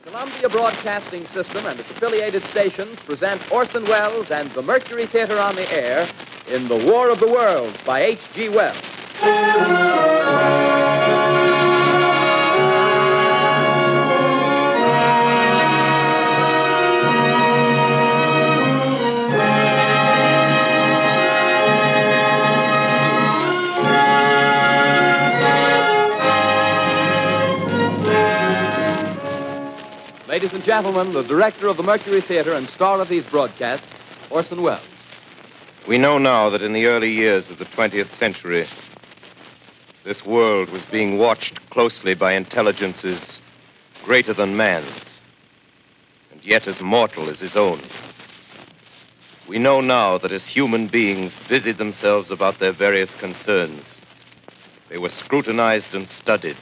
Columbia Broadcasting System and its affiliated stations present Orson Welles and the Mercury Theater on the air in The War of the Worlds by H.G. Wells. Ladies and gentlemen, the director of the Mercury Theater and star of these broadcasts, Orson Welles. We know now that in the early years of the 20th century, this world was being watched closely by intelligences greater than man's, and yet as mortal as his own. We know now that as human beings busied themselves about their various concerns, they were scrutinized and studied,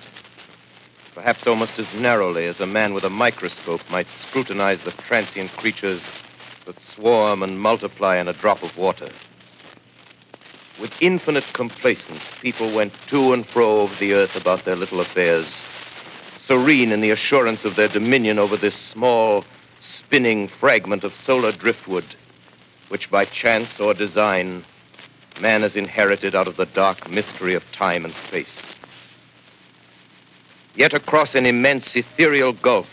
perhaps almost as narrowly as a man with a microscope might scrutinize the transient creatures that swarm and multiply in a drop of water. With infinite complacence, people went to and fro over the earth about their little affairs, serene in the assurance of their dominion over this small, spinning fragment of solar driftwood, which by chance or design, man has inherited out of the dark mystery of time and space. Yet across an immense ethereal gulf,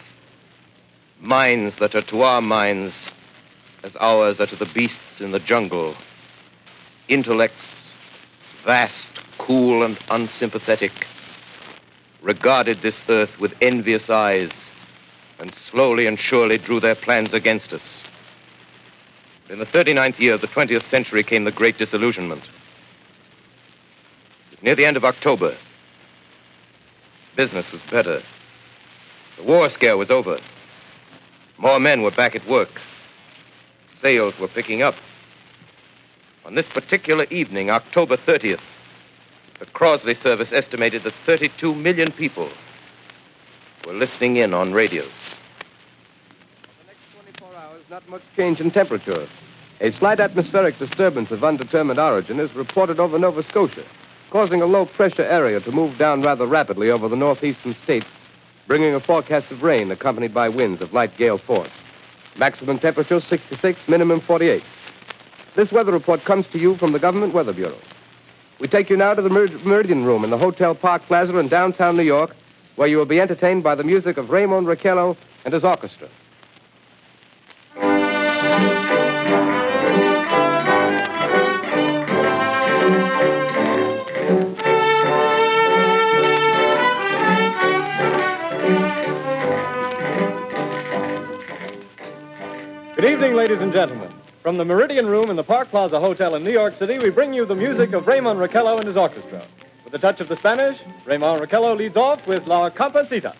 minds that are to our minds as ours are to the beasts in the jungle, intellects, vast, cool, and unsympathetic, regarded this earth with envious eyes and slowly and surely drew their plans against us. In the 39th year of the 20th century came the Great Disillusionment. It was near the end of October. Business was better. The war scare was over. More men were back at work. Sales were picking up. On this particular evening, October 30th, the Crosley service estimated that 32 million people were listening in on radios. For the next 24 hours, not much change in temperature. A slight atmospheric disturbance of undetermined origin is reported over Nova Scotia, causing a low-pressure area to move down rather rapidly over the northeastern states, bringing a forecast of rain accompanied by winds of light gale force. Maximum temperature 66, minimum 48. This weather report comes to you from the Government Weather Bureau. We take you now to the Meridian Room in the Hotel Park Plaza in downtown New York, where you will be entertained by the music of Raymond Raquello and his orchestra. Good evening, ladies and gentlemen. From the Meridian Room in the Park Plaza Hotel in New York City, we bring you the music of Raymond Raquello and his orchestra. With a touch of the Spanish, Raymond Raquello leads off with La Comparsita.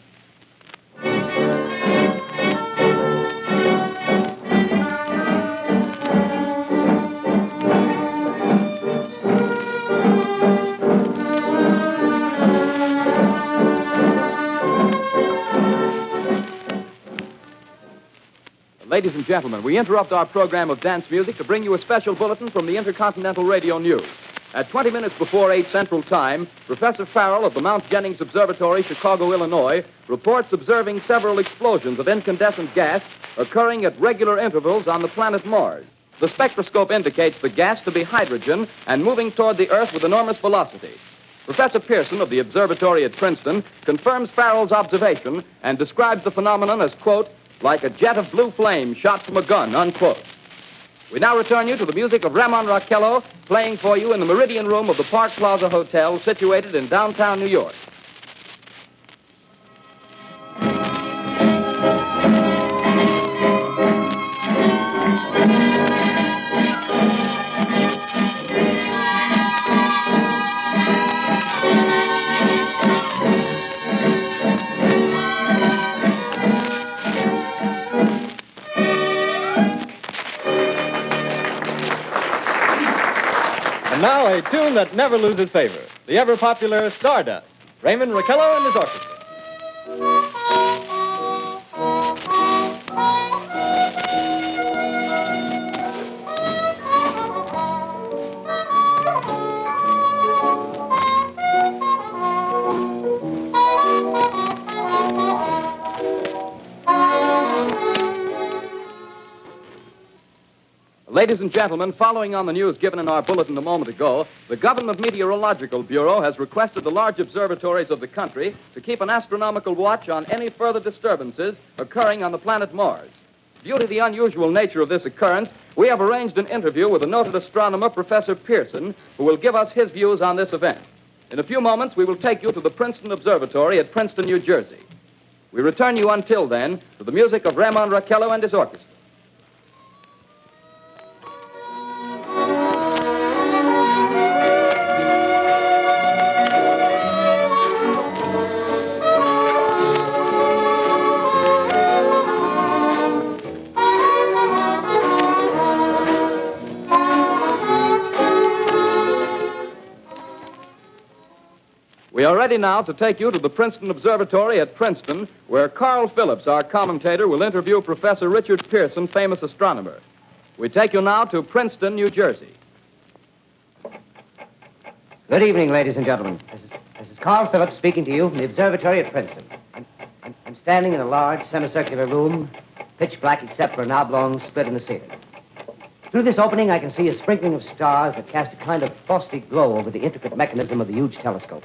Ladies and gentlemen, we interrupt our program of dance music to bring you a special bulletin from the Intercontinental Radio News. At 20 minutes before 8 Central Time, Professor Farrell of the Mount Jennings Observatory, Chicago, Illinois, reports observing several explosions of incandescent gas occurring at regular intervals on the planet Mars. The spectroscope indicates the gas to be hydrogen and moving toward the Earth with enormous velocity. Professor Pearson of the observatory at Princeton confirms Farrell's observation and describes the phenomenon as, quote, like a jet of blue flame shot from a gun, unquote. We now return you to the music of Raymond Raquello, playing for you in the Meridian Room of the Park Plaza Hotel, situated in downtown New York. Now, a tune that never loses favor, the ever-popular Stardust, Raymond Raquello and his orchestra. Ladies and gentlemen, following on the news given in our bulletin a moment ago, the Government Meteorological Bureau has requested the large observatories of the country to keep an astronomical watch on any further disturbances occurring on the planet Mars. Due to the unusual nature of this occurrence, we have arranged an interview with the noted astronomer, Professor Pearson, who will give us his views on this event. In a few moments, we will take you to the Princeton Observatory at Princeton, New Jersey. We return you until then to the music of Ramon Raquello and his orchestra. We are ready now to take you to the Princeton Observatory at Princeton, where Carl Phillips, our commentator, will interview Professor Richard Pearson, famous astronomer. We take you now to Princeton, New Jersey. Good evening, ladies and gentlemen. This is Carl Phillips speaking to you from the observatory at Princeton. I'm standing in a large semicircular room, pitch black except for an oblong split in the ceiling. Through this opening, I can see a sprinkling of stars that cast a kind of frosty glow over the intricate mechanism of the huge telescope.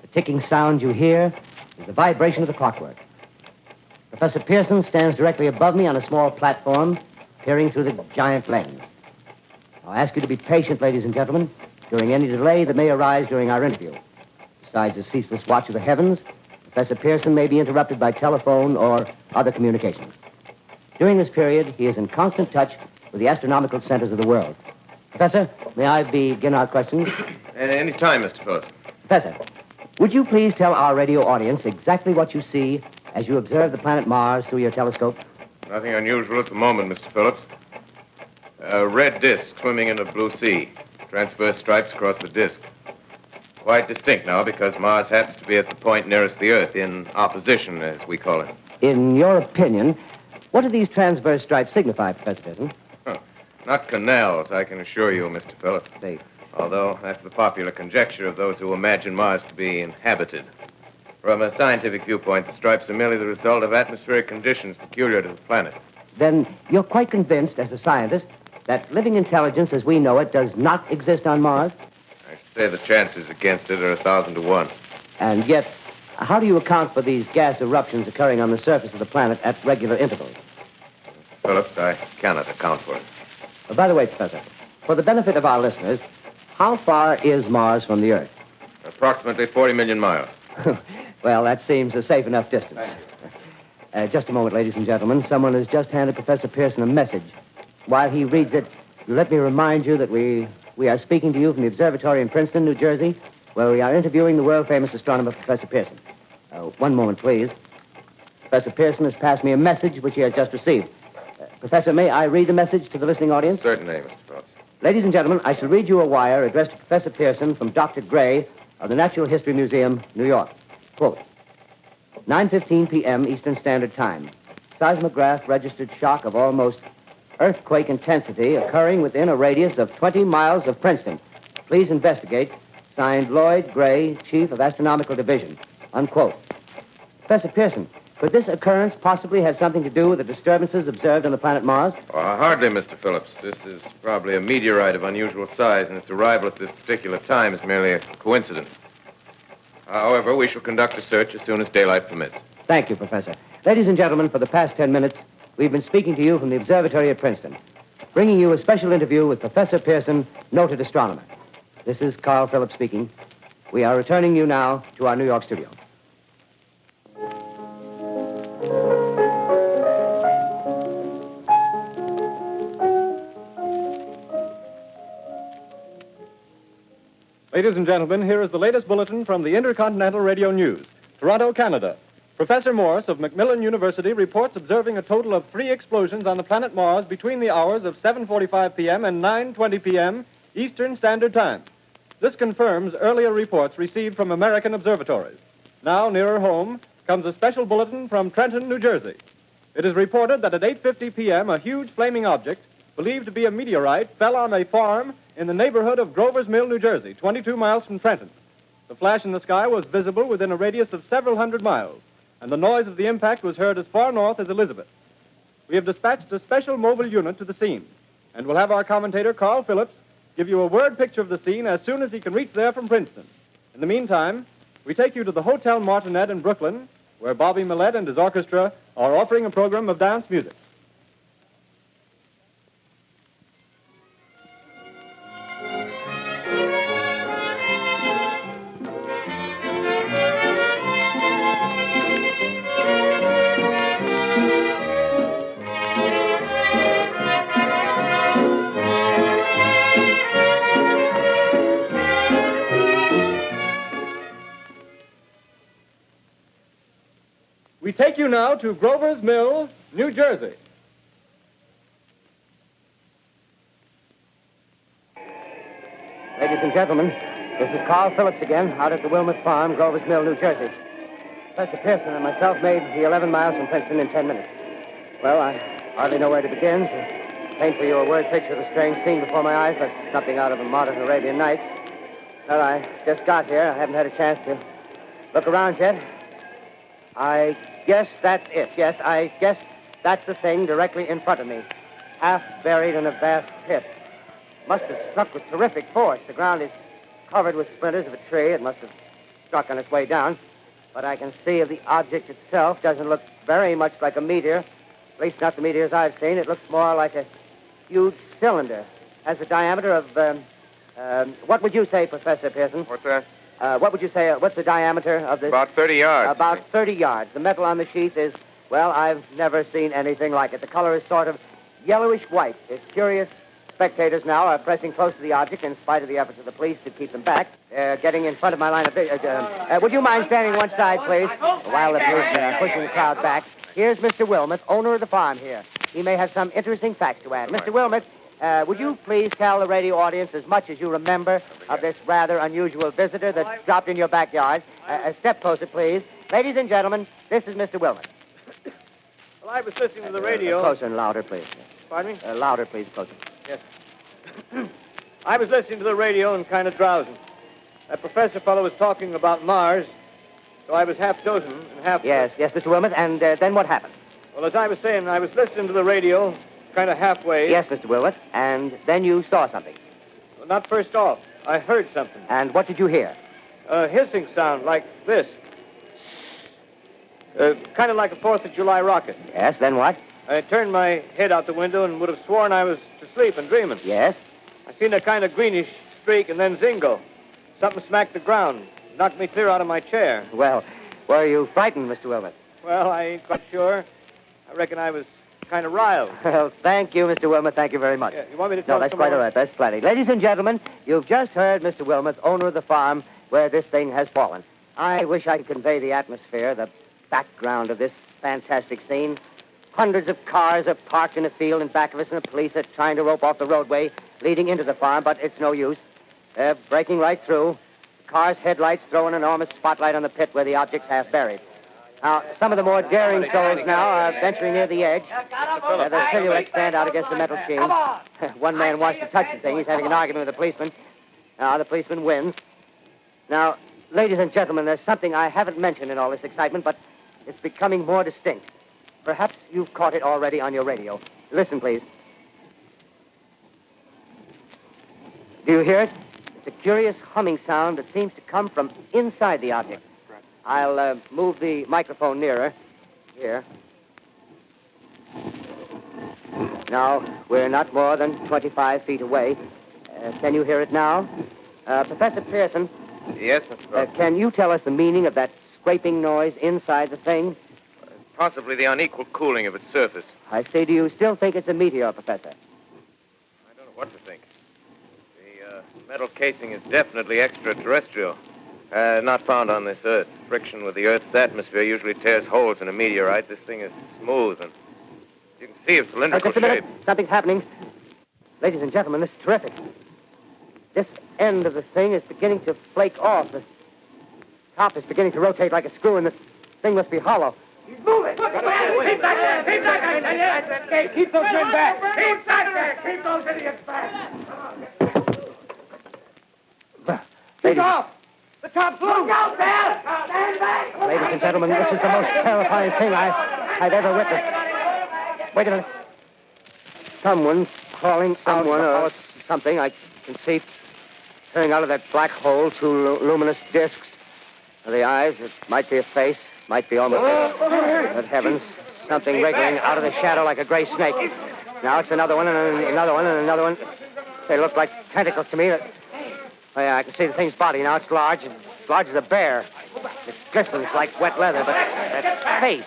The ticking sound you hear is the vibration of the clockwork. Professor Pearson stands directly above me on a small platform, peering through the giant lens. I'll ask you to be patient, ladies and gentlemen, during any delay that may arise during our interview. Besides the ceaseless watch of the heavens, Professor Pearson may be interrupted by telephone or other communications. During this period, he is in constant touch with the astronomical centers of the world. Professor, may I begin our questions? Any time, Mr. Phillips. Professor, would you please tell our radio audience exactly what you see as you observe the planet Mars through your telescope? Nothing unusual at the moment, Mr. Phillips. A red disk swimming in a blue sea. Transverse stripes across the disk. Quite distinct now because Mars happens to be at the point nearest the Earth, in opposition, as we call it. In your opinion, what do these transverse stripes signify, Professor Pearson? Not canals, I can assure you, Mr. Phillips. They... Although that's the popular conjecture of those who imagine Mars to be inhabited. From a scientific viewpoint, the stripes are merely the result of atmospheric conditions peculiar to the planet. Then you're quite convinced, as a scientist, that living intelligence as we know it does not exist on Mars? I should say the chances against it are 1,000 to 1. And yet, how do you account for these gas eruptions occurring on the surface of the planet at regular intervals? Phillips, I cannot account for it. By the way, Professor, for the benefit of our listeners, how far is Mars from the Earth? Approximately 40 million miles. Well, that seems a safe enough distance. Thank you. Just a moment, ladies and gentlemen. Someone has just handed Professor Pearson a message. While he reads it, let me remind you that we are speaking to you from the observatory in Princeton, New Jersey, where we are interviewing the world-famous astronomer, Professor Pearson. One moment, please. Professor Pearson has passed me a message which he has just received. Professor, may I read the message to the listening audience? Certainly, Mr. Phillips. Ladies and gentlemen, I shall read you a wire addressed to Professor Pearson from Dr. Gray of the Natural History Museum, New York. Quote, 9:15 p.m. Eastern Standard Time. Seismograph registered shock of almost earthquake intensity occurring within a radius of 20 miles of Princeton. Please investigate. Signed, Lloyd Gray, Chief of Astronomical Division. Unquote. Professor Pearson, could this occurrence possibly have something to do with the disturbances observed on the planet Mars? Hardly, Mr. Phillips. This is probably a meteorite of unusual size, and its arrival at this particular time is merely a coincidence. However, we shall conduct a search as soon as daylight permits. Thank you, Professor. Ladies and gentlemen, for the past 10 minutes, we've been speaking to you from the observatory at Princeton, bringing you a special interview with Professor Pearson, noted astronomer. This is Carl Phillips speaking. We are returning you now to our New York studio. Ladies and gentlemen, here is the latest bulletin from the Intercontinental Radio News. Toronto, Canada. Professor Morse of Macmillan University reports observing a total of 3 explosions on the planet Mars between the hours of 7:45 p.m. and 9:20 p.m. Eastern Standard Time. This confirms earlier reports received from American observatories. Now, nearer home, comes a special bulletin from Trenton, New Jersey. It is reported that at 8:50 p.m., a huge flaming object, believed to be a meteorite, fell on a farm in the neighborhood of Grover's Mill, New Jersey, 22 miles from Trenton. The flash in the sky was visible within a radius of several hundred miles, and the noise of the impact was heard as far north as Elizabeth. We have dispatched a special mobile unit to the scene. And we'll have our commentator, Carl Phillips, give you a word picture of the scene as soon as he can reach there from Princeton. In the meantime, we take you to the Hotel Martinet in Brooklyn, where Bobby Millette and his orchestra are offering a program of dance music. We take you now to Grover's Mill, New Jersey. Ladies and gentlemen, this is Carl Phillips again, out at the Wilmot Farm, Grover's Mill, New Jersey. Professor Pearson and myself made the 11 miles from Princeton in 10 minutes. Well, I hardly know where to begin. To paint for you a word picture of the strange scene before my eyes, like something out of a modern Arabian Nights. Well, I just got here. I haven't had a chance to look around yet. I guess that's it. Yes, I guess that's the thing directly in front of me. Half buried in a vast pit. Must have struck with terrific force. The ground is covered with splinters of a tree. It must have struck on its way down. But I can see the object itself doesn't look very much like a meteor. At least not the meteors I've seen. It looks more like a huge cylinder. Has a diameter of, what would you say, Professor Pearson? What's that? What would you say, what's the diameter of this? About 30 yards. About 30 yards. The metal on the sheath is, well, I've never seen anything like it. The color is sort of yellowish white. It's curious. Spectators now are pressing close to the object in spite of the efforts of the police to keep them back. Getting in front of my line of vision. Would you mind standing one side, please? While the police are pushing the crowd back. Here's Mr. Wilmot, owner of the farm here. He may have some interesting facts to add. Mr. Wilmot, would you please tell the radio audience as much as you remember of this rather unusual visitor that dropped in your backyard? A step closer, please. Ladies and gentlemen, this is Mr. Wilmot. Well, I was listening to the radio. Closer and louder, please. Pardon me? Louder, please, closer. Yes. I was listening to the radio and kind of drowsing. That professor fellow was talking about Mars, so I was half dozing and half... Yes, Mr. Wilmot, and then what happened? Well, as I was saying, I was listening to the radio, kind of halfway. Yes, Mr. Wilmot, and then you saw something. Well, not first off. I heard something. And what did you hear? A hissing sound like this. Kind of like a 4th of July rocket. Yes, then what? I turned my head out the window and would have sworn I was to sleep and dreaming. Yes? I seen a kind of greenish streak and then zingo. Something smacked the ground, knocked me clear out of my chair. Well, were you frightened, Mr. Wilmot? Well, I ain't quite sure. I reckon I was kind of riled. Well, thank you, Mr. Wilmot. Thank you very much. Yeah, you want me to No, tell that's some quite more? all right. That's plenty. Ladies and gentlemen, you've just heard Mr. Wilmot, owner of the farm where this thing has fallen. I wish I could convey the atmosphere, the background of this fantastic scene. Hundreds of cars are parked in a field in back of us, and the police are trying to rope off the roadway leading into the farm, but it's no use. They're breaking right through. The car's headlights throw an enormous spotlight on the pit where the object's half buried. Now, some of the more daring souls now are venturing near the edge. The silhouettes stand out against the metal sheen. One man wants to touch the thing. He's having an argument with the policeman. The policeman wins. Now, ladies and gentlemen, there's something I haven't mentioned in all this excitement, but it's becoming more distinct. Perhaps you've caught it already on your radio. Listen, please. Do you hear it? It's a curious humming sound that seems to come from inside the object. I'll move the microphone nearer. Here. Now, we're not more than 25 feet away. Can you hear it now? Professor Pearson. Yes, Mr. Brooks. Can you tell us the meaning of that scraping noise inside the thing? Possibly the unequal cooling of its surface. I say, do you still think it's a meteor, Professor? I don't know what to think. The metal casing is definitely extraterrestrial. Not found on this Earth. Friction with the Earth's atmosphere usually tears holes in a meteorite. This thing is smooth, and you can see its cylindrical Just a minute. shape. Something's happening. Ladies and gentlemen, this is terrific. This end of the thing is beginning to flake off. The top is beginning to rotate like a screw, and the thing must be hollow. He's moving. Keep back there. Keep back there. Keep those men back. Keep back there. Keep those idiots back. Keep off. The top's loose. Look out there. Stand back. Ladies and gentlemen, this is the most terrifying thing I've ever witnessed. Wait a minute. Someone's calling someone or something. I can see turning out of that black hole two luminous discs. The eyes, it might be a face, might be almost... Good heavens, something wriggling out of the shadow like a gray snake. Now it's another one, and another one, and another one. They look like tentacles to me. Oh, yeah, I can see the thing's body. Now it's large as a bear. It glistens like wet leather, but that face,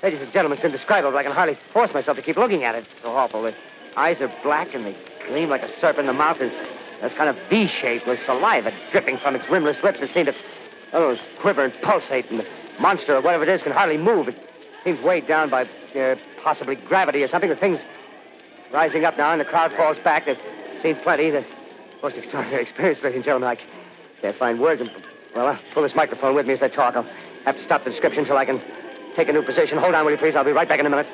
ladies and gentlemen, it's indescribable. I can hardly force myself to keep looking at it. It's so awful. The eyes are black, and they gleam like a serpent. The mouth is kind of V-shaped with saliva dripping from its rimless lips. It seemed to quiver and pulsate, and the monster, or whatever it is, can hardly move. It seems weighed down by possibly gravity or something. The thing's rising up now, and the crowd falls back. They've seen plenty. The most extraordinary experience, ladies and gentlemen. I can't find words. Well, I'll pull this microphone with me as I talk. I'll have to stop the description until I can take a new position. Hold on, will you, please? I'll be right back in a minute.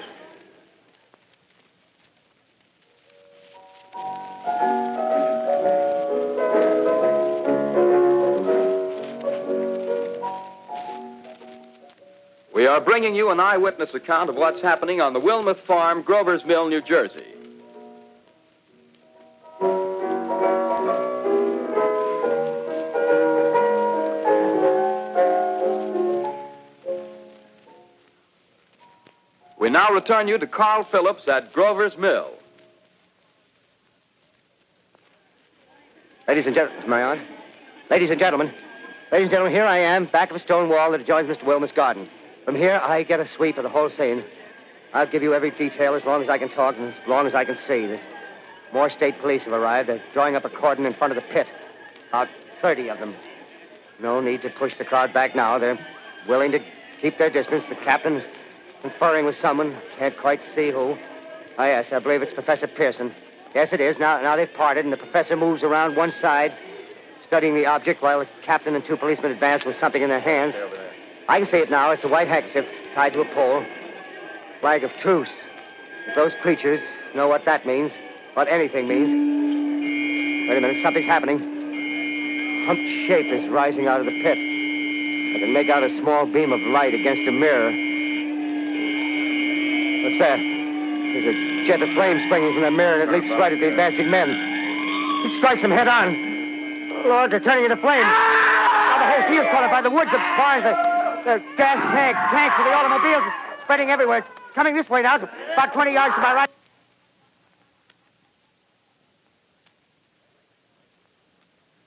We are bringing you an eyewitness account of what's happening on the Wilmuth Farm, Grover's Mill, New Jersey. We now return you to Carl Phillips at Grover's Mill. Ladies and gentlemen, am I on? Ladies and gentlemen, here I am, back of a stone wall that adjoins Mr. Wilmuth's garden. From here, I get a sweep of the whole scene. I'll give you every detail as long as I can talk and as long as I can see. There's more state police have arrived. They're drawing up a cordon in front of the pit. About 30 of them. No need to push the crowd back now. They're willing to keep their distance. The captain's conferring with someone. Can't quite see who. Oh, yes, I believe it's Professor Pearson. Yes, it is. Now they've parted, and the professor moves around one side, studying the object, while the captain and two policemen advance with something in their hands. I can see it now. It's a white handkerchief tied to a pole. Flag of truce. If those creatures know what that means, what anything means. Wait a minute, something's happening. Humped shape is rising out of the pit. I can make out a small beam of light against a mirror. What's that? There's a jet of flame springing from the mirror, and it leaps right at the advancing men. It strikes them head on. Oh, Lord, they're turning into flames. Now the whole field's caught up by the woods, the barns, the gas tanks of the automobiles, spreading everywhere. It's coming this way now, about 20 yards to my right.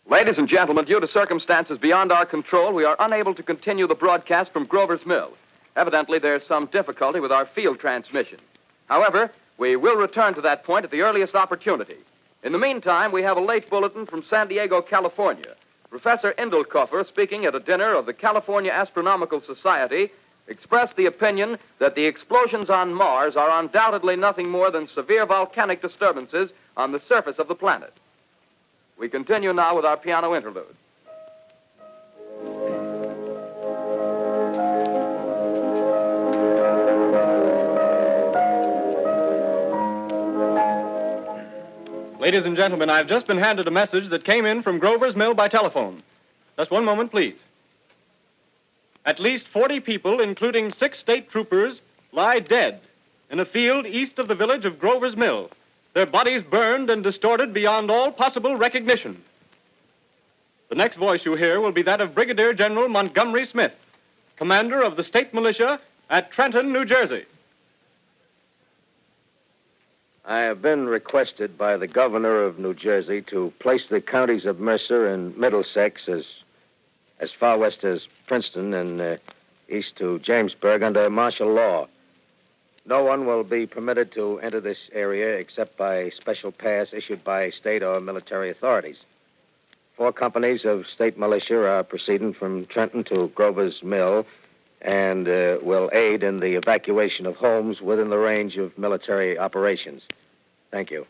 Ladies and gentlemen, due to circumstances beyond our control, we are unable to continue the broadcast from Grover's Mill. Evidently, there's some difficulty with our field transmission. However, we will return to that point at the earliest opportunity. In the meantime, we have a late bulletin from San Diego, California. Professor Indelkoffer, speaking at a dinner of the California Astronomical Society, expressed the opinion that the explosions on Mars are undoubtedly nothing more than severe volcanic disturbances on the surface of the planet. We continue now with our piano interlude. Ladies and gentlemen, I've just been handed a message that came in from Grover's Mill by telephone. Just one moment, please. At least 40 people, including 6 state troopers, lie dead in a field east of the village of Grover's Mill, their bodies burned and distorted beyond all possible recognition. The next voice you hear will be that of Brigadier General Montgomery Smith, commander of the state militia at Trenton, New Jersey. I have been requested by the governor of New Jersey to place the counties of Mercer and Middlesex as far west as Princeton and east to Jamesburg under martial law. No one will be permitted to enter this area except by special pass issued by state or military authorities. 4 companies of state militia are proceeding from Trenton to Grover's Mill and will aid in the evacuation of homes within the range of military operations. Thank you.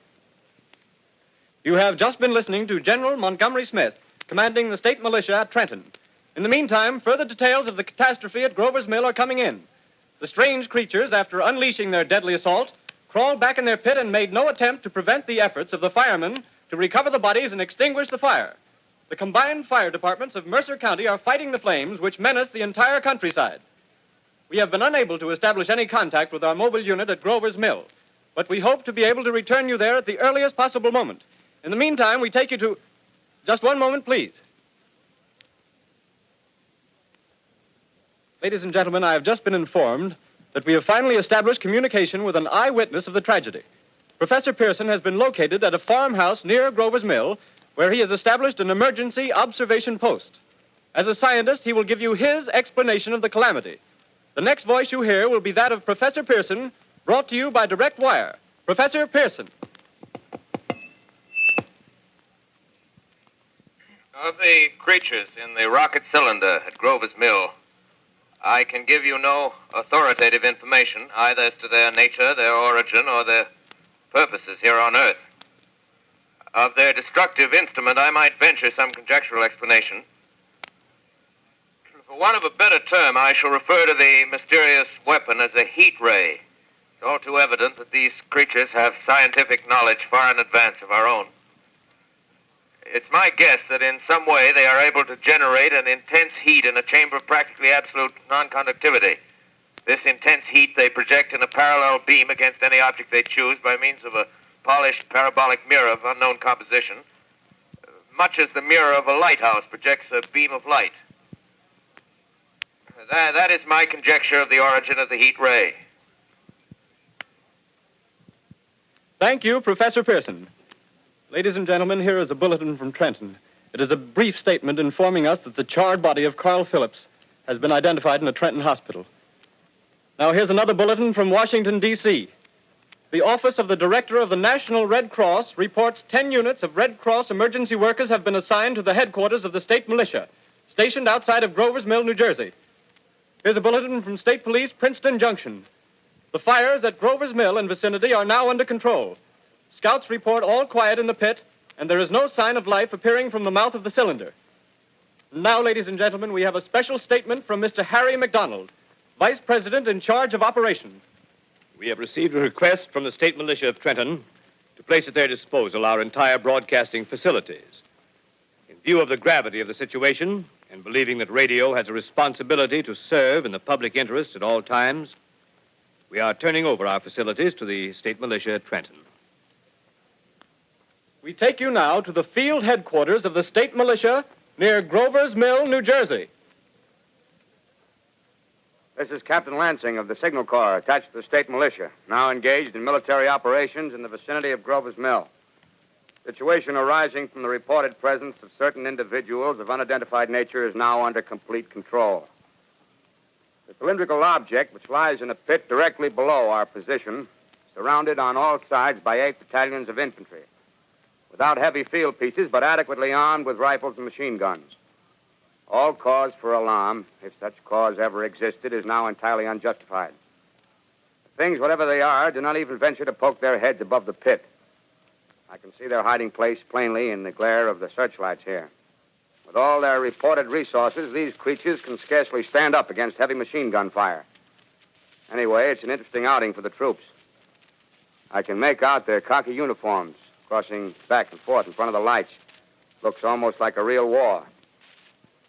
You have just been listening to General Montgomery Smith, commanding the state militia at Trenton. In the meantime, further details of the catastrophe at Grover's Mill are coming in. The strange creatures, after unleashing their deadly assault, crawled back in their pit and made no attempt to prevent the efforts of the firemen to recover the bodies and extinguish the fire. The combined fire departments of Mercer County are fighting the flames which menace the entire countryside. We have been unable to establish any contact with our mobile unit at Grover's Mill. but we hope to be able to return you there at the earliest possible moment. In the meantime, we take you to... Just one moment, please. Ladies and gentlemen, I have just been informed that we have finally established communication with an eyewitness of the tragedy. Professor Pearson has been located at a farmhouse near Grover's Mill, where he has established an emergency observation post. As a scientist, he will give you his explanation of the calamity. The next voice you hear will be that of Professor Pearson, brought to you by direct wire. Professor Pearson. Of the creatures in the rocket cylinder at Grover's Mill, I can give you no authoritative information, either as to their nature, their origin, or their purposes here on Earth. Of their destructive instrument, I might venture some conjectural explanation. For want of a better term, I shall refer to the mysterious weapon as a heat ray. It's all too evident that these creatures have scientific knowledge far in advance of our own. It's my guess that in some way they are able to generate an intense heat in a chamber of practically absolute non-conductivity. This intense heat they project in a parallel beam against any object they choose by means of a polished parabolic mirror of unknown composition, much as the mirror of a lighthouse projects a beam of light. That is my conjecture of the origin of the heat ray. Thank you, Professor Pearson. Ladies and gentlemen, here is a bulletin from Trenton. It is a brief statement informing us that the charred body of Carl Phillips has been identified in a Trenton hospital. Now, here's another bulletin from Washington, D.C. The Office of the Director of the National Red Cross reports 10 units of Red Cross emergency workers have been assigned to the headquarters of the state militia, stationed outside of Grover's Mill, New Jersey. Here's a bulletin from State Police, Princeton Junction. The fires at Grover's Mill and vicinity are now under control. Scouts report all quiet in the pit, and there is no sign of life appearing from the mouth of the cylinder. Now, ladies and gentlemen, we have a special statement from Mr. Harry McDonald, Vice President in charge of operations. We have received a request from the State Militia of Trenton to place at their disposal our entire broadcasting facilities. In view of the gravity of the situation, and believing that radio has a responsibility to serve in the public interest at all times, we are turning over our facilities to the State Militia at Trenton. We take you now to the field headquarters of the state militia near Grover's Mill, New Jersey. This is Captain Lansing of the Signal Corps, attached to the state militia, now engaged in military operations in the vicinity of Grover's Mill. Situation arising from the reported presence of certain individuals of unidentified nature is now under complete control. The cylindrical object, which lies in a pit directly below our position, surrounded on all sides by 8 battalions of infantry, without heavy field pieces, but adequately armed with rifles and machine guns. All cause for alarm, if such cause ever existed, is now entirely unjustified. Things, whatever they are, do not even venture to poke their heads above the pit. I can see their hiding place plainly in the glare of the searchlights here. With all their reported resources, these creatures can scarcely stand up against heavy machine gun fire. Anyway, it's an interesting outing for the troops. I can make out their khaki uniforms crossing back and forth in front of the lights. Looks almost like a real war.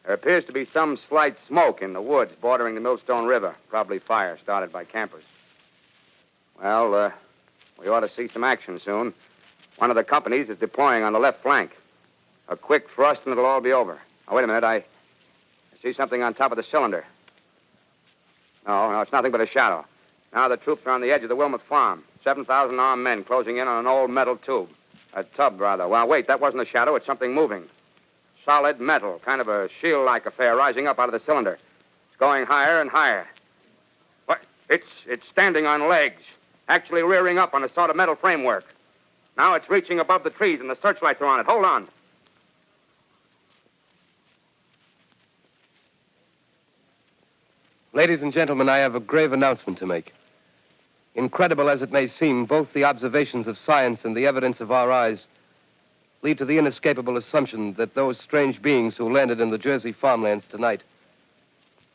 There appears to be some slight smoke in the woods bordering the Millstone River. Probably fire started by campers. Well, we ought to see some action soon. One of the companies is deploying on the left flank. A quick thrust and it'll all be over. Now, wait a minute. I see something on top of the cylinder. No, it's nothing but a shadow. Now the troops are on the edge of the Wilmot Farm. 7,000 armed men closing in on an old metal tube. A tub, rather. Well, wait, that wasn't a shadow. It's something moving. Solid metal, kind of a shield-like affair rising up out of the cylinder. It's going higher and higher. What? It's standing on legs, actually rearing up on a sort of metal framework. Now it's reaching above the trees, and the searchlights are on it. Hold on. Ladies and gentlemen, I have a grave announcement to make. Incredible as it may seem, both the observations of science and the evidence of our eyes lead to the inescapable assumption that those strange beings who landed in the Jersey farmlands tonight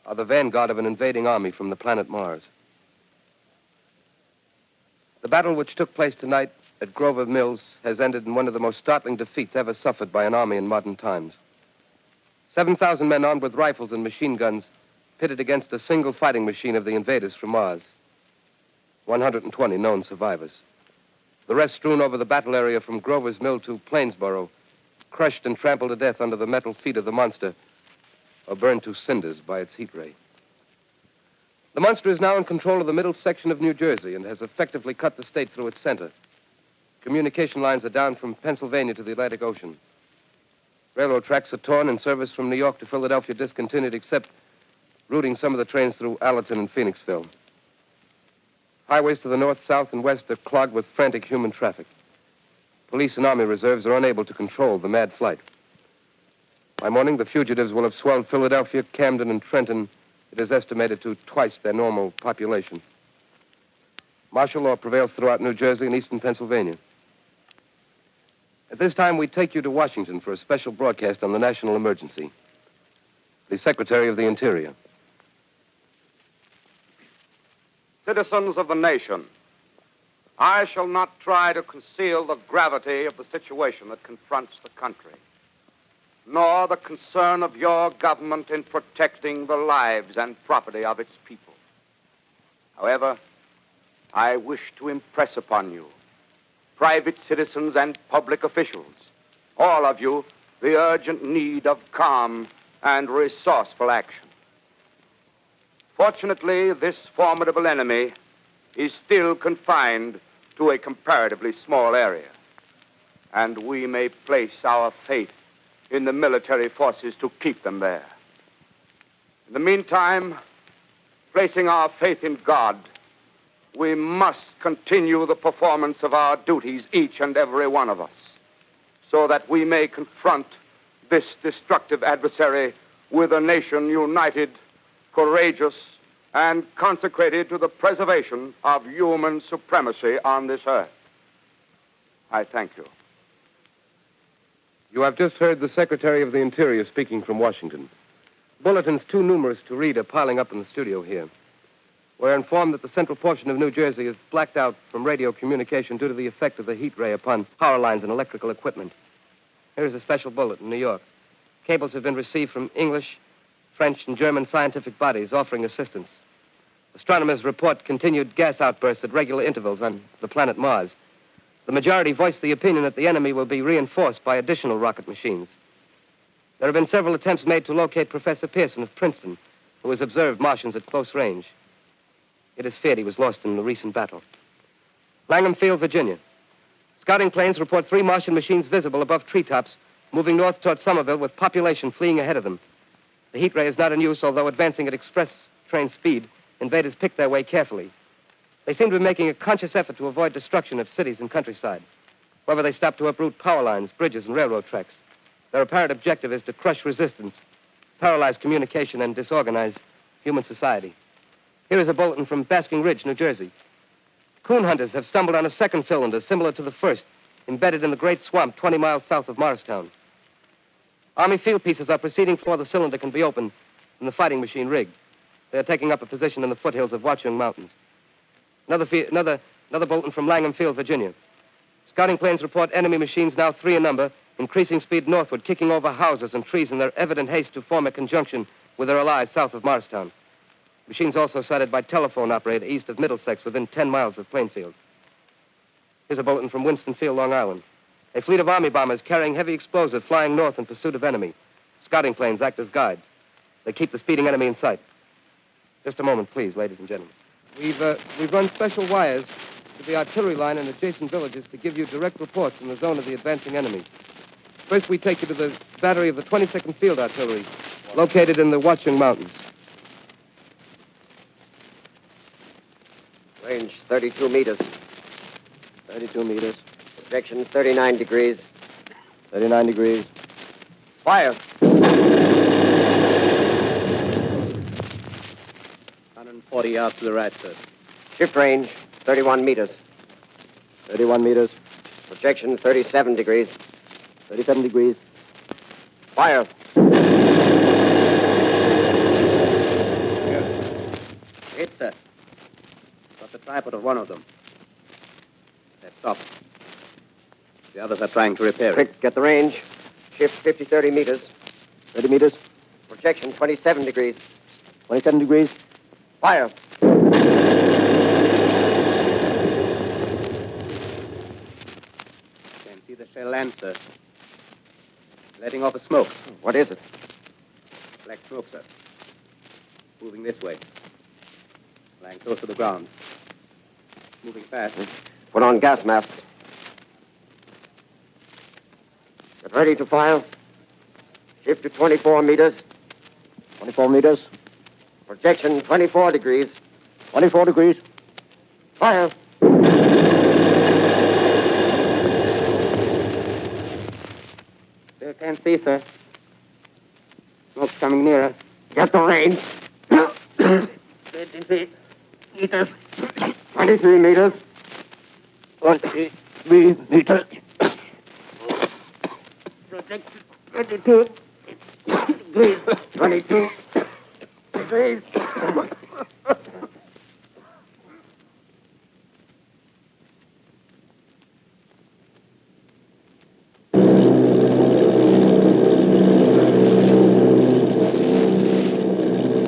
are the vanguard of an invading army from the planet Mars. The battle which took place tonight at Grover Mills has ended in one of the most startling defeats ever suffered by an army in modern times. 7,000 men armed with rifles and machine guns pitted against a single fighting machine of the invaders from Mars. 120 known survivors. The rest strewn over the battle area from Grover's Mill to Plainsboro, crushed and trampled to death under the metal feet of the monster, or burned to cinders by its heat ray. The monster is now in control of the middle section of New Jersey and has effectively cut the state through its center. Communication lines are down from Pennsylvania to the Atlantic Ocean. Railroad tracks are torn and service from New York to Philadelphia discontinued, except routing some of the trains through Allerton and Phoenixville. Highways to the north, south, and west are clogged with frantic human traffic. Police and Army reserves are unable to control the mad flight. By morning, the fugitives will have swelled Philadelphia, Camden, and Trenton. It is estimated to twice their normal population. Martial law prevails throughout New Jersey and eastern Pennsylvania. At this time, we take you to Washington for a special broadcast on the national emergency. The Secretary of the Interior. Citizens of the nation, I shall not try to conceal the gravity of the situation that confronts the country, nor the concern of your government in protecting the lives and property of its people. However, I wish to impress upon you, private citizens and public officials, all of you, the urgent need of calm and resourceful action. Fortunately, this formidable enemy is still confined to a comparatively small area, and we may place our faith in the military forces to keep them there. In the meantime, placing our faith in God, we must continue the performance of our duties, each and every one of us, so that we may confront this destructive adversary with a nation united, courageous, and consecrated to the preservation of human supremacy on this earth. I thank you. You have just heard the Secretary of the Interior speaking from Washington. Bulletins too numerous to read are piling up in the studio here. We're informed that the central portion of New Jersey is blacked out from radio communication due to the effect of the heat ray upon power lines and electrical equipment. Here's a special bulletin in New York. Cables have been received from English, French, and German scientific bodies offering assistance. Astronomers report continued gas outbursts at regular intervals on the planet Mars. The majority voiced the opinion that the enemy will be reinforced by additional rocket machines. There have been several attempts made to locate Professor Pearson of Princeton, who has observed Martians at close range. It is feared he was lost in the recent battle. Langham Field, Virginia. Scouting planes report 3 Martian machines visible above treetops, moving north toward Somerville with population fleeing ahead of them. The heat ray is not in use, although advancing at express train speed, invaders pick their way carefully. They seem to be making a conscious effort to avoid destruction of cities and countryside. However, they stop to uproot power lines, bridges, and railroad tracks. Their apparent objective is to crush resistance, paralyze communication, and disorganize human society. Here is a bulletin from Basking Ridge, New Jersey. Coon hunters have stumbled on a second cylinder similar to the first, embedded in the great swamp 20 miles south of Morristown. Army field pieces are proceeding before the cylinder can be opened and the fighting machine rigged. They are taking up a position in the foothills of Watchung Mountains. Another bulletin from Langham Field, Virginia. Scouting planes report enemy machines now 3 in number, increasing speed northward, kicking over houses and trees in their evident haste to form a conjunction with their allies south of Morristown. Machines also sighted by telephone operator east of Middlesex within 10 miles of Plainfield. Here's a bulletin from Winston Field, Long Island. A fleet of Army bombers carrying heavy explosive flying north in pursuit of enemy. Scouting planes act as guides. They keep the speeding enemy in sight. Just a moment, please, ladies and gentlemen. We've run special wires to the artillery line in adjacent villages to give you direct reports in the zone of the advancing enemy. First, we take you to the battery of the 22nd Field Artillery, located in the Watchung Mountains. Range 32 meters. 32 meters. Projection 39 degrees. 39 degrees. Fire. 140 yards to the right, sir. Shift range 31 meters. 31 meters. Projection 37 degrees. 37 degrees. Fire. Hit, sir. Got the tripod of one of them. They're stopped. The others are trying to repair it. Quick, get the range. Shift 30 meters. 30 meters. Projection 27 degrees. 27 degrees. Fire. off a smoke. What is it? Black smoke, sir. Moving this way. Lying close to the ground. Moving fast. Put on gas masks. Get ready to fire. Shift to 24 meters. 24 meters. Projection 24 degrees. 24 degrees. Fire. Still can't see, sir. Smoke's coming nearer. Get the range. 50 feet. Meters. 23 meters. 23 meters. Projection 22 degrees. 22 degrees.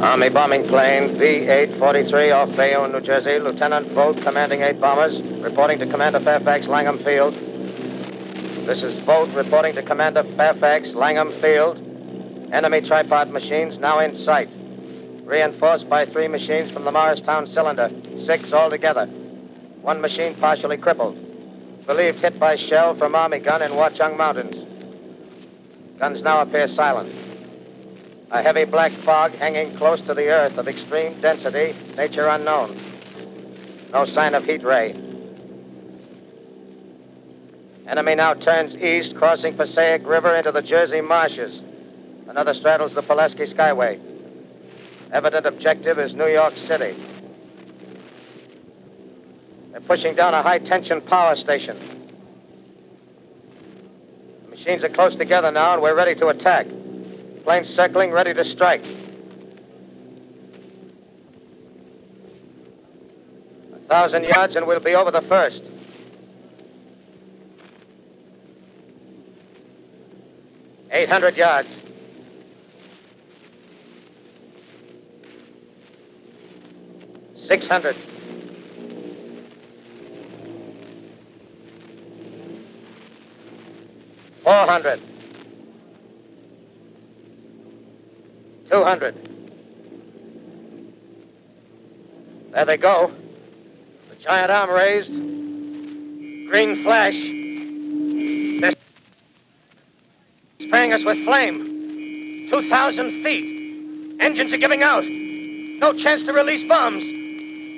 Army bombing plane V-843 off Bayonne, New Jersey. Lieutenant Vogt, commanding 8 bombers, reporting to Commander Fairfax, Langham Field. This is Vogt reporting to Commander Fairfax, Langham Field. Enemy tripod machines now in sight. Reinforced by 3 machines from the Morristown cylinder. 6 altogether. 1 machine partially crippled. Believed hit by shell from Army gun in Watchung Mountains. Guns now appear silent. A heavy black fog hanging close to the earth of extreme density, nature unknown. No sign of heat ray. Enemy now turns east, crossing Passaic River into the Jersey marshes. Another straddles the Pulaski Skyway. Evident objective is New York City. They're pushing down a high-tension power station. The machines are close together now, and we're ready to attack. Planes circling, ready to strike. 1,000 yards, and we'll be over the first. $800 yards. $600. $400. $200. There they go. The giant arm raised. Green flash. They're spraying us with flame. 2,000 feet. Engines are giving out. No chance to release bombs.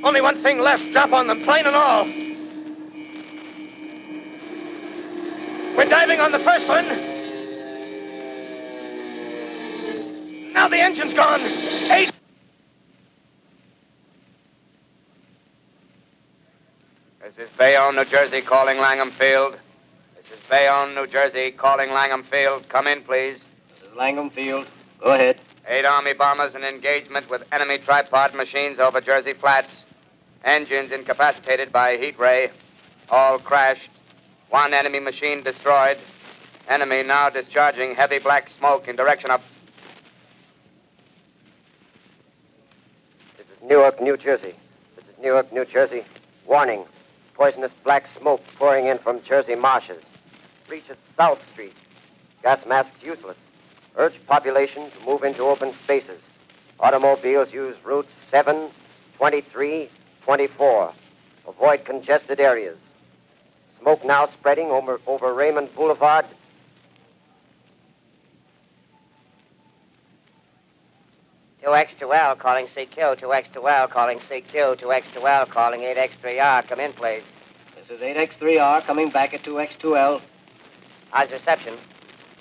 Only one thing left. Drop on them, plane and all. We're diving on the first one. Now the engine's gone. 8. This is Bayonne, New Jersey, calling Langham Field. This is Bayonne, New Jersey, calling Langham Field. Come in, please. This is Langham Field. Go ahead. 8 Army bombers in engagement with enemy tripod machines over Jersey Flats. Engines incapacitated by heat ray. All crashed. 1 enemy machine destroyed. Enemy now discharging heavy black smoke in direction of... This is Newark, New Jersey. This is Newark, New Jersey. Warning. Poisonous black smoke pouring in from Jersey marshes. Reach at South Street. Gas masks useless. Urge population to move into open spaces. Automobiles use routes 7, 23, 24. Avoid congested areas. Smoke now spreading over Raymond Boulevard. X2L calling CQ, 2X2L calling CQ, 2X2L calling 8X3R. Come in, please. This is 8X3R coming back at 2X2L. How's reception?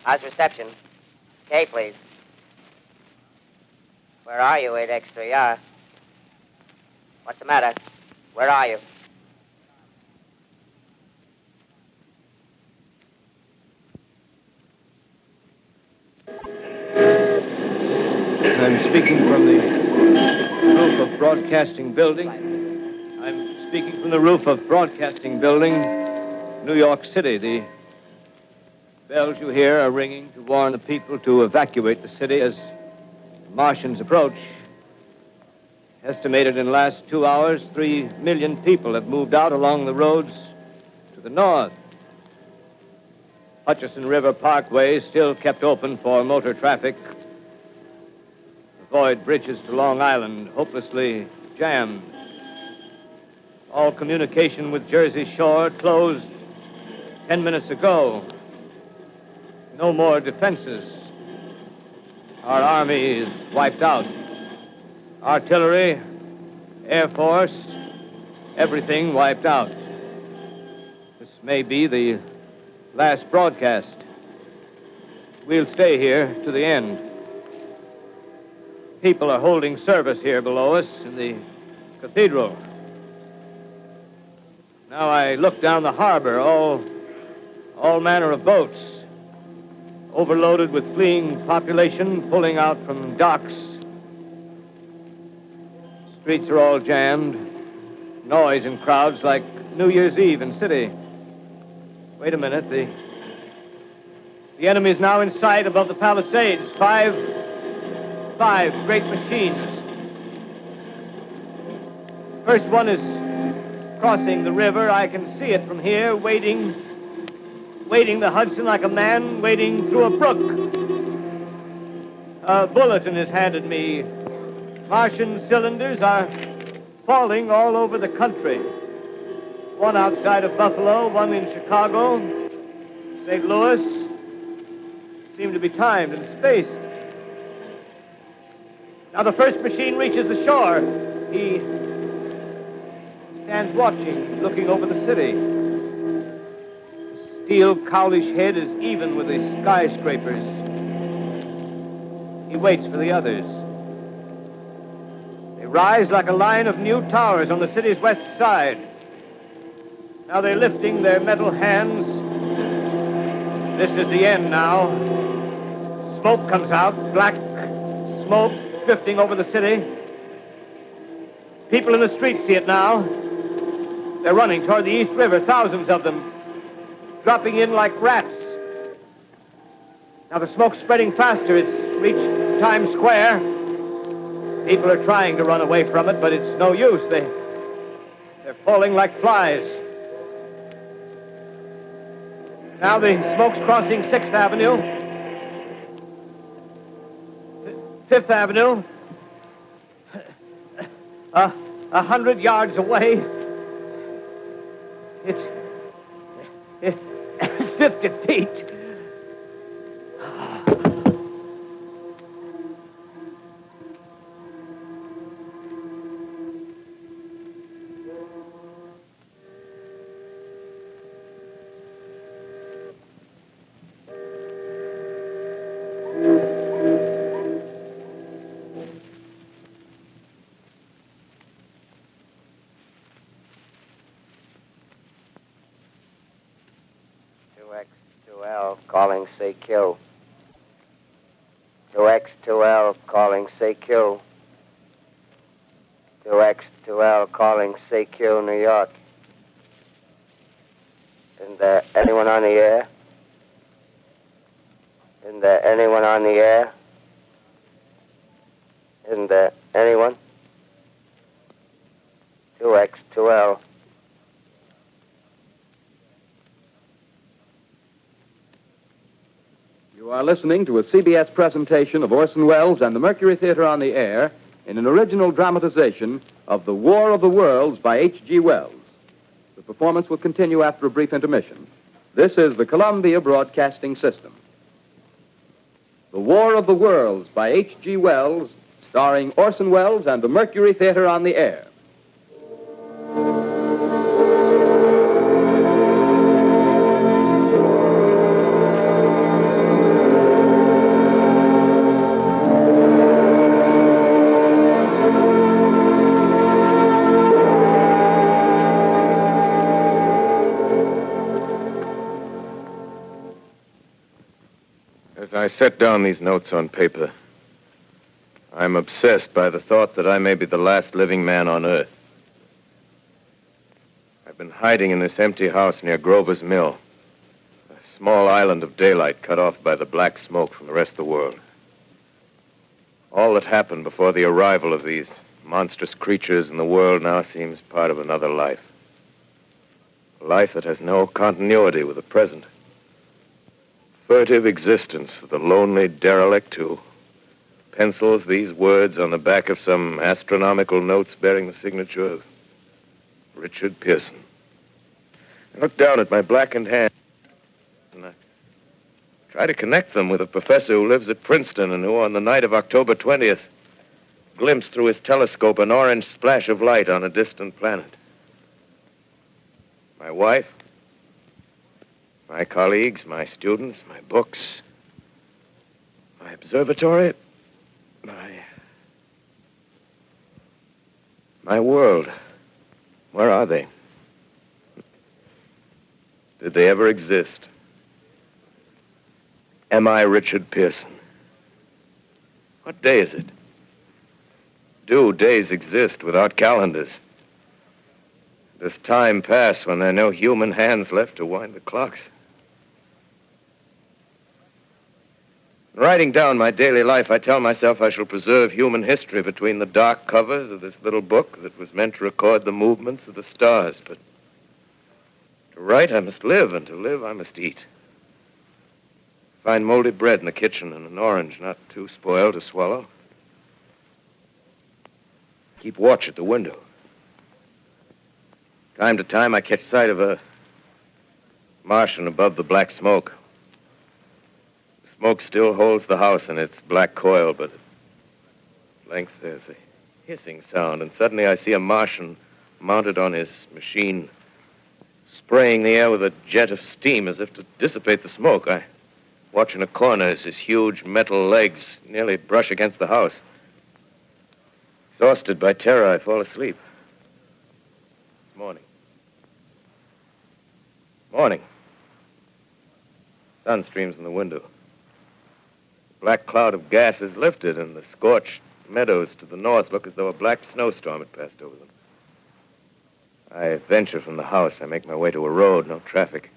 How's reception? K, please. Where are you, 8X3R? What's the matter? Where are you? I'm speaking from the roof of Broadcasting Building. I'm speaking from the roof of Broadcasting Building, New York City. The bells you hear are ringing to warn the people to evacuate the city as the Martians approach. Estimated in the last 2 hours, 3 million people have moved out along the roads to the north. Hutchison River Parkway is still kept open for motor traffic. Avoid bridges to Long Island, hopelessly jammed. All communication with Jersey Shore closed 10 minutes ago. No more defenses. Our army is wiped out. Artillery, Air Force, everything wiped out. This may be the last broadcast. We'll stay here to the end. People are holding service here below us in the cathedral. Now I look down the harbor, all manner of boats, overloaded with fleeing population pulling out from docks. Streets are all jammed. Noise in crowds like New Year's Eve in city. Wait a minute. The enemy is now in sight above the Palisades. Five great machines. First one is crossing the river. I can see it from here, wading the Hudson like a man wading through a brook. A bulletin is handed me. Martian cylinders are falling all over the country. One outside of Buffalo, one in Chicago, St. Louis. Seem to be timed and spaced. Now the first machine reaches the shore. He stands watching, looking over the city. The steel cowlish head is even with the skyscrapers. He waits for the others. They rise like a line of new towers on the city's west side. Now they're lifting their metal hands. This is the end now. Smoke comes out, black smoke drifting over the city. People in the streets see it now. They're running toward the East River, thousands of them, dropping in like rats. Now the smoke's spreading faster. It's reached Times Square. People are trying to run away from it, but it's no use. They're falling like flies. Now the smoke's crossing 6th Avenue. 5th Avenue. 100 yards away. It's 50 feet. Calling CQ. 2X2L calling CQ. 2X2L calling CQ, New York. Isn't there anyone on the air? Isn't there anyone on the air? Isn't there anyone? 2X2L. You are listening to a CBS presentation of Orson Welles and the Mercury Theater on the Air in an original dramatization of The War of the Worlds by H.G. Wells. The performance will continue after a brief intermission. This is the Columbia Broadcasting System. The War of the Worlds by H.G. Wells, starring Orson Welles and the Mercury Theater on the Air. I set down these notes on paper. I'm obsessed by the thought that I may be the last living man on Earth. I've been hiding in this empty house near Grover's Mill, a small island of daylight cut off by the black smoke from the rest of the world. All that happened before the arrival of these monstrous creatures in the world now seems part of another life. A life that has no continuity with the present. furtive existence of the lonely derelict who pencils these words on the back of some astronomical notes bearing the signature of Richard Pearson. I look down at my blackened hand and I try to connect them with a professor who lives at Princeton and who, on the night of October 20th, glimpsed through his telescope an orange splash of light on a distant planet. My wife, my colleagues, my students, my books, my observatory, my world. Where are they? Did they ever exist? Am I Richard Pearson? What day is it? Do days exist without calendars? Does time pass when there are no human hands left to wind the clocks? In writing down my daily life, I tell myself I shall preserve human history between the dark covers of this little book that was meant to record the movements of the stars. But to write, I must live, and to live, I must eat. Find moldy bread in the kitchen and an orange not too spoiled to swallow. Keep watch at the window. Time to time, I catch sight of a Martian above the black smoke. The smoke still holds the house in its black coil, but at length there's a hissing sound, and suddenly I see a Martian mounted on his machine, spraying the air with a jet of steam as if to dissipate the smoke. I watch in a corner as his huge metal legs nearly brush against the house. Exhausted by terror, I fall asleep. It's morning. Morning. Sun streams in the window. The black cloud of gas is lifted, and the scorched meadows to the north look as though a black snowstorm had passed over them. I venture from the house. I make my way to a road, no traffic.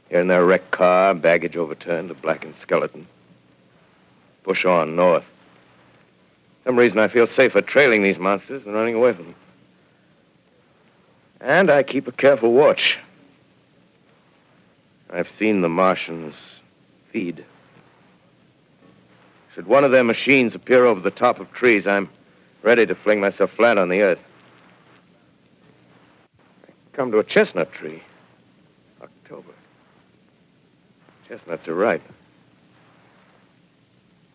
Here and there, a wrecked car, baggage overturned, a blackened skeleton. Push on north. For some reason, I feel safer trailing these monsters than running away from them. And I keep a careful watch. I've seen the Martians feed. Should one of their machines appear over the top of trees, I'm ready to fling myself flat on the earth. I come to a chestnut tree. October. Chestnuts are ripe.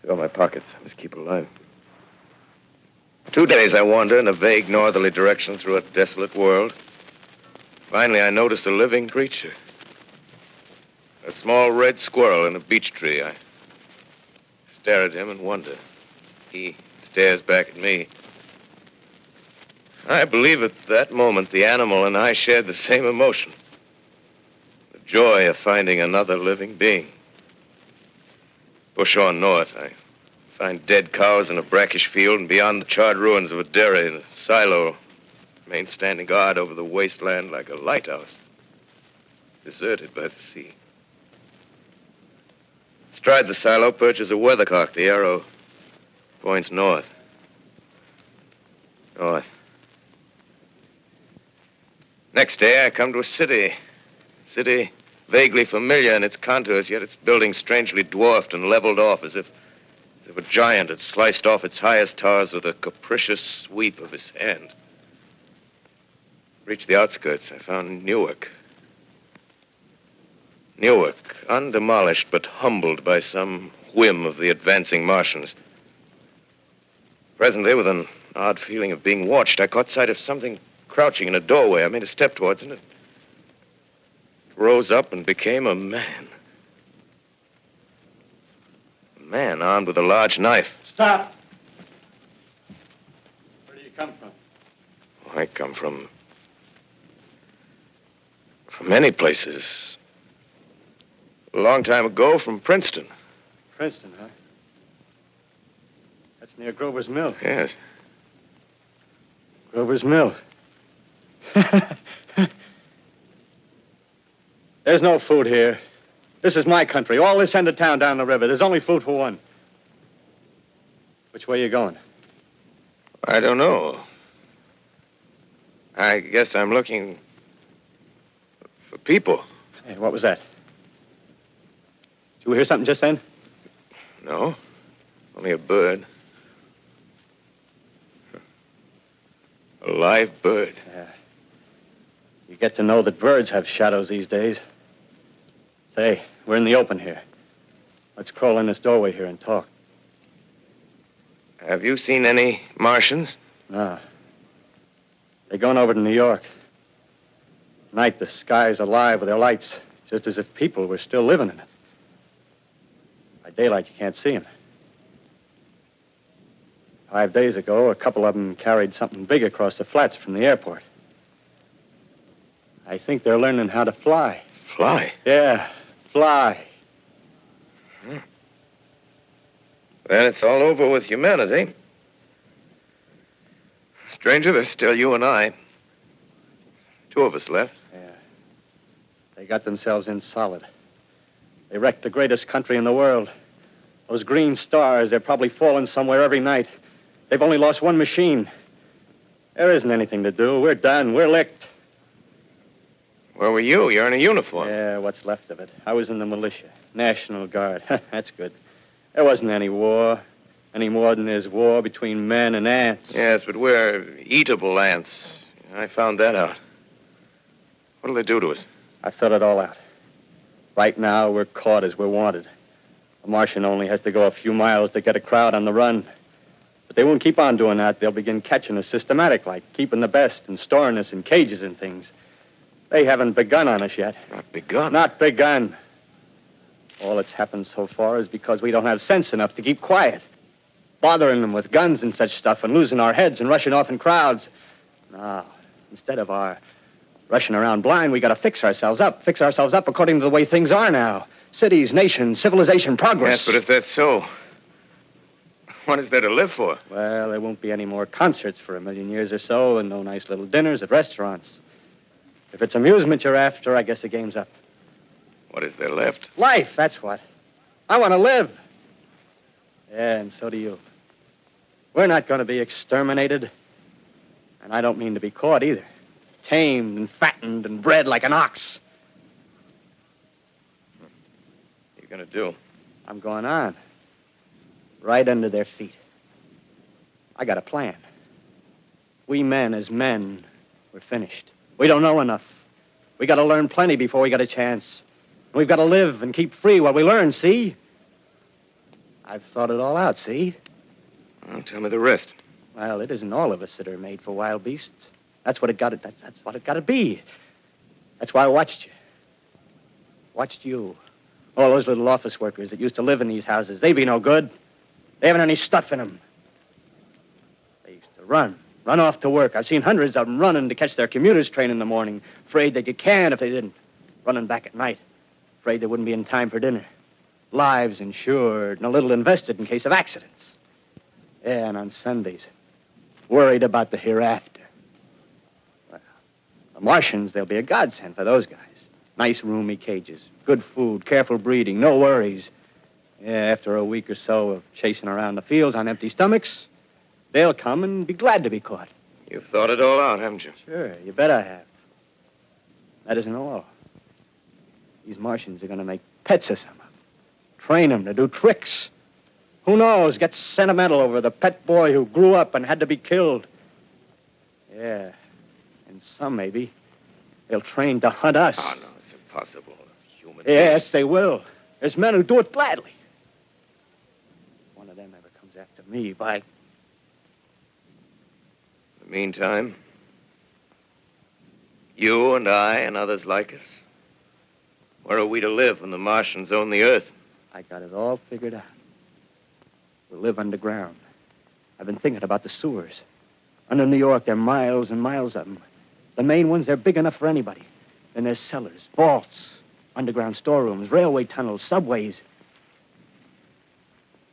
Fill my pockets. I must keep alive. 2 days I wander in a vague northerly direction through a desolate world. Finally, I notice a living creature. A small red squirrel in a beech tree. I stare at him and wonder. He stares back at me. I believe at that moment the animal and I shared the same emotion. The joy of finding another living being. Push on north. I find dead cows in a brackish field, and beyond the charred ruins of a dairy and a silo remain standing guard over the wasteland like a lighthouse, deserted by the sea. Astride the silo perches a weathercock. The arrow points north. North. Next day, I come to a city. City vaguely familiar in its contours, yet its buildings strangely dwarfed and leveled off as if a giant had sliced off its highest towers with a capricious sweep of his hand. Reached the outskirts. I found Newark. Newark, undemolished but humbled by some whim of the advancing Martians. Presently, with an odd feeling of being watched, I caught sight of something crouching in a doorway. I made a step towards it, and it rose up and became a man. A man armed with a large knife. Stop! Where do you come from? I come from many places. A long time ago, from Princeton. Princeton, huh? That's near Grover's Mill. Yes. Grover's Mill. There's no food here. This is my country. All this end of town down the river. There's only food for one. Which way are you going? I don't know. I guess I'm looking for people. Hey, what was that? you hear something just then? No. Only a bird. A live bird. Yeah. You get to know that birds have shadows these days. Say, we're in the open here. Let's crawl in this doorway here and talk. Have you seen any Martians? No. They're going over to New York. Tonight, the sky's alive with their lights, just as if people were still living in it. By daylight, you can't see them. 5 days ago, a couple of them carried something big across the flats from the airport. I think they're learning how to fly. Fly? Yeah, fly. Then it's all over with humanity. Stranger, there's still you and I. 2 of us left. Yeah. They got themselves in solid. They wrecked the greatest country in the world. Those green stars, they're probably falling somewhere every night. They've only lost one machine. There isn't anything to do. We're done. We're licked. Where were you? You're in a uniform. Yeah, what's left of it. I was in the militia. National Guard. That's good. There wasn't any war. Any more than there's war between men and ants. Yes, but we're eatable ants. I found that out. What'll they do to us? I thought it all out. Right now, we're caught as we're wanted. A Martian only has to go a few miles to get a crowd on the run. But they won't keep on doing that. They'll begin catching us systematic, like keeping the best and storing us in cages and things. They haven't begun on us yet. Not begun? Not begun. All that's happened so far is because we don't have sense enough to keep quiet. Bothering them with guns and such stuff and losing our heads and rushing off in crowds. No, instead of our rushing around blind, we got to fix ourselves up. Fix ourselves up according to the way things are now. Cities, nations, civilization, progress. Yes, but if that's so, what is there to live for? Well, there won't be any more concerts for 1,000,000 years or so and no nice little dinners at restaurants. If it's amusement you're after, I guess the game's up. What is there left? Life, that's what. I want to live. Yeah, and so do you. We're not going to be exterminated. And I don't mean to be caught either. Tamed and fattened and bred like an ox. What are you going to do? I'm going on. Right under their feet. I got a plan. We men, as men, we're finished. We don't know enough. We got to learn plenty before we get a chance. We've got to live and keep free while we learn, see? I've thought it all out, see? Well, tell me the rest. Well, it isn't all of us that are made for wild beasts. That's what it got to. That's what it got to be. That's why I watched you. Watched you. All those little office workers that used to live in these houses. They be no good. They haven't any stuff in them. They used to run off to work. I've seen hundreds of them running to catch their commuter's train in the morning, afraid they'd get canned if they didn't. Running back at night, afraid they wouldn't be in time for dinner. Lives insured and a little invested in case of accidents. Yeah, and on Sundays, worried about the hereafter. Well, the Martians, they'll be a godsend for those guys. Nice, roomy cages, good food, careful breeding, no worries. Yeah, after a week or so of chasing around the fields on empty stomachs, they'll come and be glad to be caught. You've thought it all out, haven't you? Sure, you bet I have. That isn't all. These Martians are going to make pets of some of them. Train them to do tricks. Who knows, get sentimental over the pet boy who grew up and had to be killed. Yeah, and some maybe, they'll train to hunt us. Oh, no, it's impossible. Human Yes, beings. they will. There's men who do it gladly. If one of them ever comes after me, by... In the meantime, you and I and others like us, where are we to live when the Martians own the Earth? I got it all figured out. We'll live underground. I've been thinking about the sewers. Under New York, there are miles and miles of them. The main ones, they're big enough for anybody. Then there's cellars, vaults, underground storerooms, railway tunnels, subways.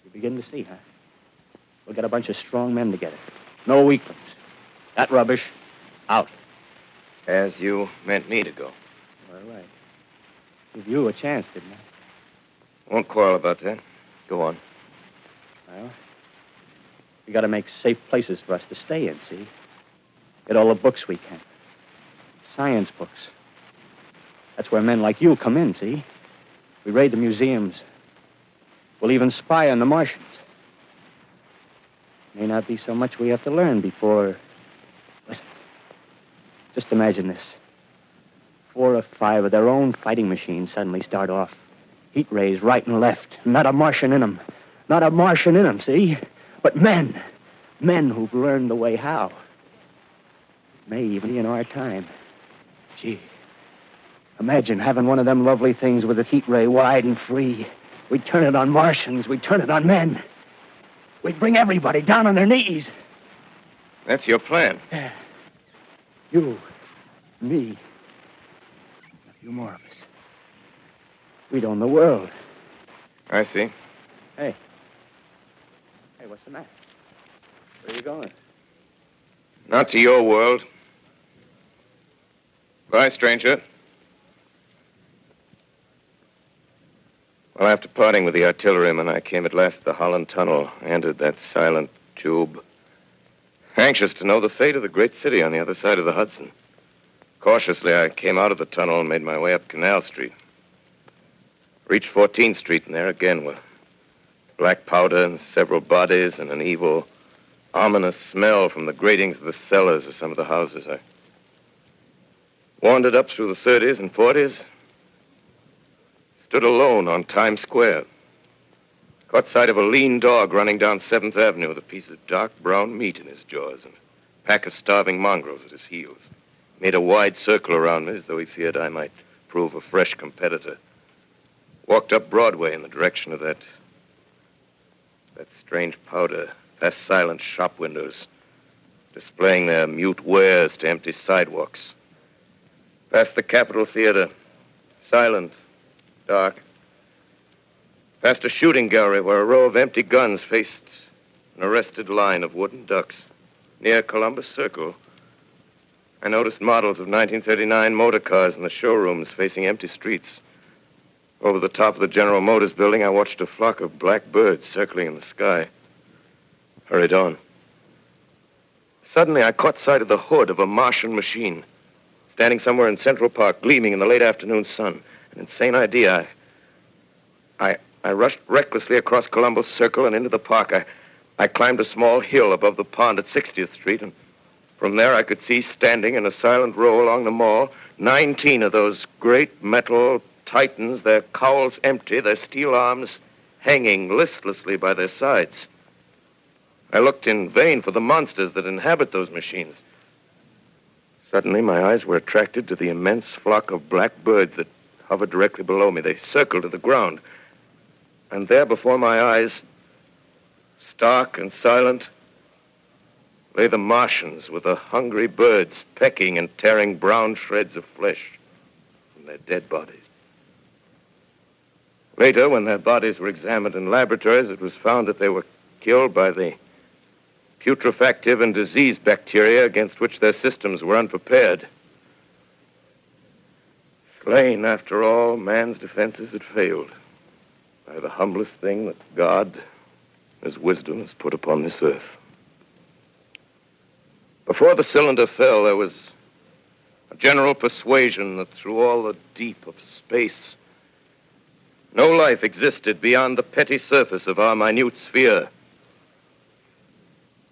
You begin to see, huh? We'll get a bunch of strong men together. No weaklings. That rubbish, out. As you meant me to go. All right. Give you a chance, didn't I? Won't quarrel about that. Go on. Well, we got to make safe places for us to stay in, see? Get all the books we can. Science books. That's where men like you come in, see? We raid the museums, We'll even spy on the Martians. May not be so much we have to learn before... Listen. Just imagine this. 4 or 5 of their own fighting machines suddenly start off. Heat rays right and left. Not a Martian in them. Not a Martian in them, see? But men. Men who've learned the way how. May even be in our time. Gee. Imagine having one of them lovely things with its heat ray wide and free. We'd turn it on Martians. We'd turn it on men. We'd bring everybody down on their knees. That's your plan. Yeah. You, me, a few more of us. We'd own the world. I see. Hey. Hey, what's the matter? Where are you going? Not to your world. Bye, stranger. Well, after parting with the artilleryman, I came at last to the Holland Tunnel, entered that silent tube, anxious to know the fate of the great city on the other side of the Hudson. Cautiously, I came out of the tunnel and made my way up Canal Street. Reached 14th Street, and there again were black powder and several bodies and an evil, ominous smell from the gratings of the cellars of some of the houses. I wandered up through the 30s and 40s, stood alone on Times Square, caught sight of a lean dog running down 7th Avenue with a piece of dark brown meat in his jaws and a pack of starving mongrels at his heels. Made a wide circle around me as though he feared I might prove a fresh competitor. Walked up Broadway in the direction of that strange powder, past silent shop windows, displaying their mute wares to empty sidewalks. Past the Capitol Theater, silent, dark. Past a shooting gallery where a row of empty guns faced an arrested line of wooden ducks. Near Columbus Circle, I noticed models of 1939 motor cars in the showrooms facing empty streets. Over the top of the General Motors building, I watched a flock of black birds circling in the sky. Hurried on. Suddenly, I caught sight of the hood of a Martian machine, standing somewhere in Central Park, gleaming in the late afternoon sun. An insane idea. I rushed recklessly across Columbus Circle and into the park. I climbed a small hill above the pond at 60th Street, and from there I could see standing in a silent row along the mall 19 of those great metal titans, their cowls empty, their steel arms hanging listlessly by their sides. I looked in vain for the monsters that inhabit those machines. Suddenly, my eyes were attracted to the immense flock of black birds that hovered directly below me. They circled to the ground. And there before my eyes, stark and silent, lay the Martians with the hungry birds pecking and tearing brown shreds of flesh from their dead bodies. Later, when their bodies were examined in laboratories, it was found that they were killed by the putrefactive and disease bacteria against which their systems were unprepared. Slain, after all, man's defenses had failed by the humblest thing that God, His wisdom, has put upon this earth. Before the cylinder fell, there was a general persuasion that through all the deep of space, no life existed beyond the petty surface of our minute sphere.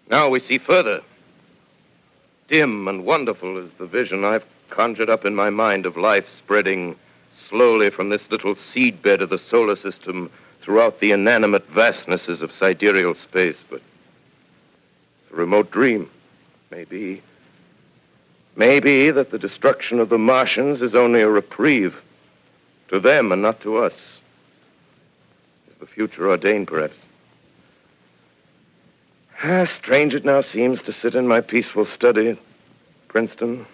Now we see further. Dim and wonderful is the vision I've conjured up in my mind of life spreading slowly from this little seedbed of the solar system throughout the inanimate vastnesses of sidereal space. But it's a remote dream. Maybe that the destruction of the Martians is only a reprieve to them and not to us. Is the future ordained, perhaps? Strange it now seems to sit in my peaceful study at Princeton,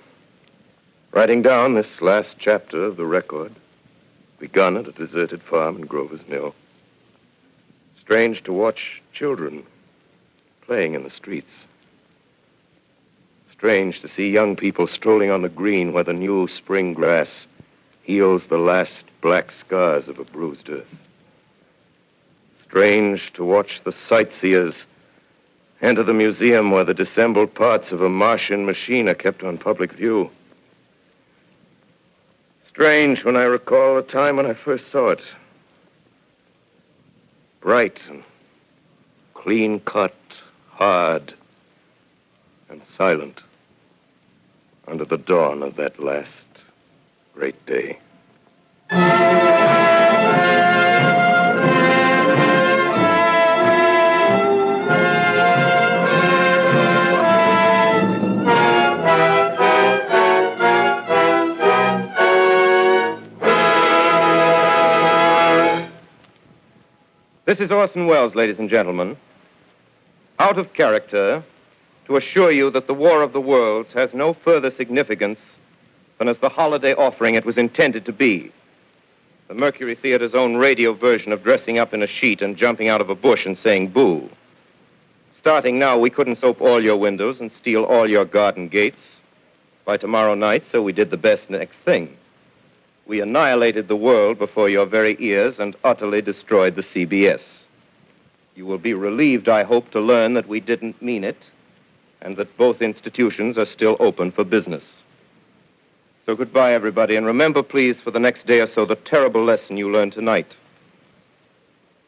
writing down this last chapter of the record, begun at a deserted farm in Grover's Mill. Strange to watch children playing in the streets. Strange to see young people strolling on the green where the new spring grass heals the last black scars of a bruised earth. Strange to watch the sightseers enter the museum where the dissembled parts of a Martian machine are kept on public view. Strange when I recall the time when I first saw it. bright and clean cut, hard and silent under the dawn of that last great day. This is Orson Welles, ladies and gentlemen, out of character, to assure you that the War of the Worlds has no further significance than as the holiday offering it was intended to be. The Mercury Theater's own radio version of dressing up in a sheet and jumping out of a bush and saying boo. Starting now, we couldn't soap all your windows and steal all your garden gates by tomorrow night, so we did the best next thing. We annihilated the world before your very ears and utterly destroyed the CBS. You will be relieved, I hope, to learn that we didn't mean it and that both institutions are still open for business. So goodbye, everybody, and remember, please, for the next day or so, the terrible lesson you learned tonight.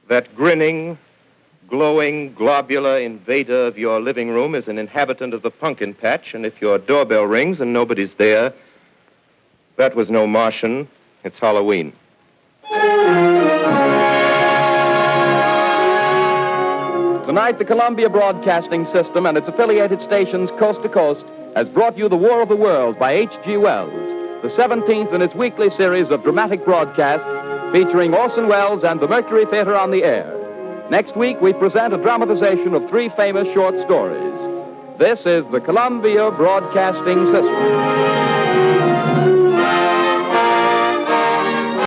That grinning, glowing, globular invader of your living room is an inhabitant of the pumpkin patch, and if your doorbell rings and nobody's there, that was no Martian. It's Halloween. Tonight, the Columbia Broadcasting System and its affiliated stations coast to coast has brought you The War of the Worlds by H.G. Wells, the 17th in its weekly series of dramatic broadcasts featuring Orson Welles and the Mercury Theater on the air. Next week, we present a dramatization of 3 famous short stories. This is the Columbia Broadcasting System.